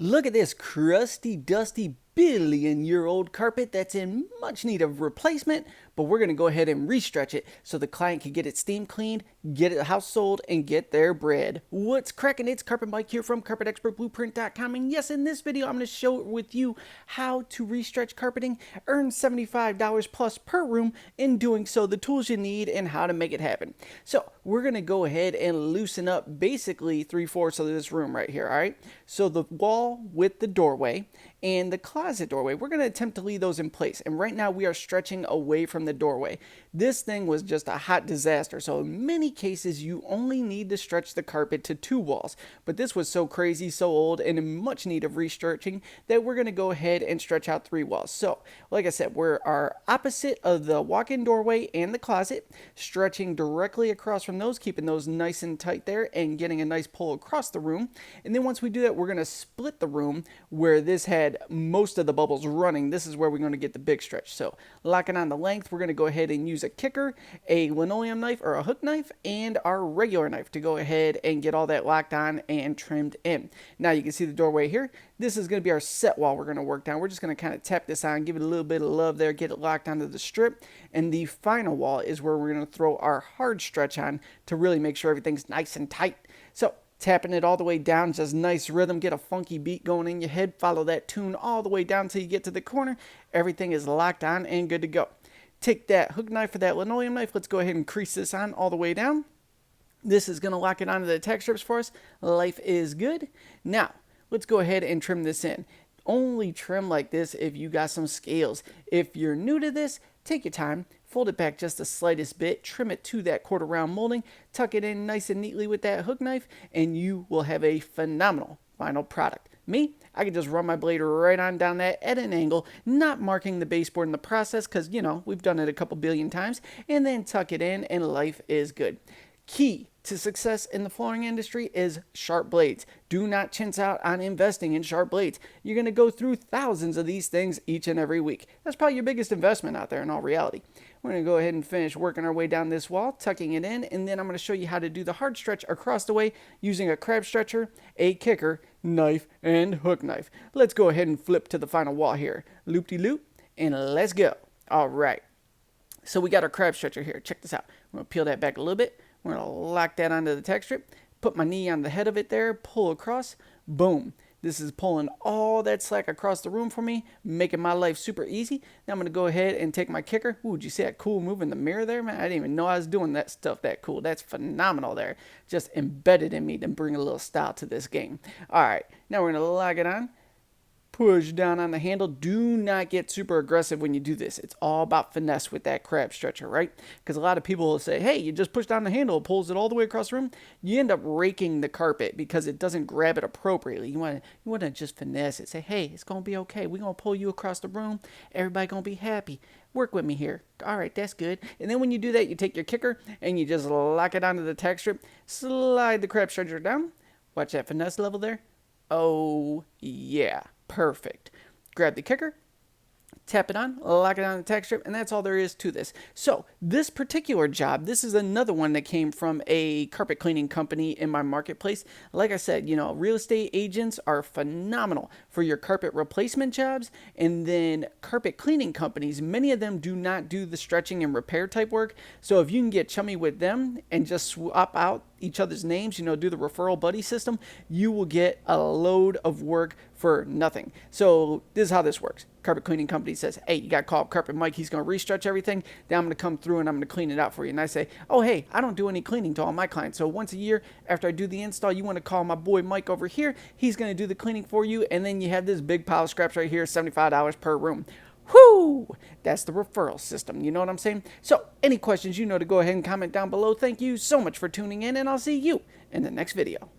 Look at this crusty, dusty, billion-year-old carpet that's in much need of replacement, but we're going to go ahead and restretch it so the client can get its steam cleaned, get it house sold, and get their bread. What's cracking? It's Carpet Mike here from CarpetExpertBlueprint.com, and yes, in this video, I'm going to show with you how to restretch carpeting, earn $75 plus per room. In doing so, the tools you need and how to make it happen. So we're going to go ahead and loosen up basically 3/4 of this room right here, all right? So the wall with the doorway and the closet doorway, we're going to attempt to leave those in place. And right now we are stretching away from the doorway. This thing was just a hot disaster. So in many cases, you only need to stretch the carpet to 2 walls. But this was so crazy, so old, and in much need of restretching that we're going to go ahead and stretch out 3 walls. So like I said, we're opposite of the walk-in doorway and the closet, stretching directly across from those, keeping those nice and tight there and getting a nice pull across the room. And then once we do that, we're going to split the room where this had most of the bubbles running. This is where we're going to get the big stretch. So locking on the length, we're going to go ahead and use a kicker, a linoleum knife or a hook knife, and our regular knife to go ahead and get all that locked on and trimmed in. Now you can see the doorway here. This is going to be our set wall we're going to work down. We're just going to kind of tap this on, give it a little bit of love there, get it locked onto the strip. And the final wall is where we're going to throw our hard stretch on to really make sure everything's nice and tight. So tapping it all the way down, just nice rhythm, get a funky beat going in your head, follow that tune all the way down till you get to the corner. Everything is locked on and good to go. Take that hook knife or that linoleum knife, let's go ahead and crease this on all the way down. This is going to lock it onto the tack strips for us. Life is good. Now, let's go ahead and trim this in. Only trim like this if you got some scales. If you're new to this, take your time, fold it back just the slightest bit, trim it to that 1/4 round molding, tuck it in nice and neatly with that hook knife, and you will have a phenomenal final product. Me, I can just run my blade right on down that at an angle, not marking the baseboard in the process because, you know, we've done it a couple billion times, and then tuck it in and life is good. Key to success in the flooring industry is sharp blades. Do not chintz out on investing in sharp blades. You're going to go through thousands of these things each and every week. That's probably your biggest investment out there in all reality. We're going to go ahead and finish working our way down this wall, tucking it in, and then I'm going to show you how to do the hard stretch across the way using a crab stretcher, a kicker, knife, and hook knife. Let's go ahead and flip to the final wall here. Loop-de-loop, and let's go. All right. So we got our crab stretcher here. Check this out. I'm going to peel that back a little bit. We're going to lock that onto the tack strip, put my knee on the head of it there, pull across, boom. This is pulling all that slack across the room for me, making my life super easy. Now I'm going to go ahead and take my kicker. Ooh, did you see that cool move in the mirror there, man? I didn't even know I was doing that stuff that cool. That's phenomenal there. Just embedded in me to bring a little style to this game. All right, now we're going to lock it on. Push down on the handle. Do not get super aggressive when you do this. It's all about finesse with that crab stretcher, right? Because a lot of people will say, hey, you just push down the handle, it pulls it all the way across the room. You end up raking the carpet because it doesn't grab it appropriately. You want to just finesse it. Say, hey, it's going to be okay. We're going to pull you across the room. Everybody going to be happy. Work with me here. All right, that's good. And then when you do that, you take your kicker and you just lock it onto the tack strip. Slide the crab stretcher down. Watch that finesse level there. Oh, yeah. Perfect. Grab the kicker, tap it on, lock it on the tack strip, and that's all there is to this. So this particular job, this is another one that came from a carpet cleaning company in my marketplace. Like I said, you know, real estate agents are phenomenal for your carpet replacement jobs, and then carpet cleaning companies, many of them do not do the stretching and repair type work. So if you can get chummy with them and just swap out each other's names, you know, do the referral buddy system, you will get a load of work for nothing. So this is how this works. Carpet cleaning company says, hey, you got to call up Carpet Mike. He's going to restretch everything. Then I'm going to come through and I'm going to clean it out for you. And I say, oh, hey, I don't do any cleaning to all my clients. So once a year after I do the install, you want to call my boy Mike over here. He's going to do the cleaning for you. And then you have this big pile of scraps right here, $75 per room. Whoo! That's the referral system. You know what I'm saying? So any questions, you know to go ahead and comment down below. Thank you so much for tuning in, and I'll see you in the next video.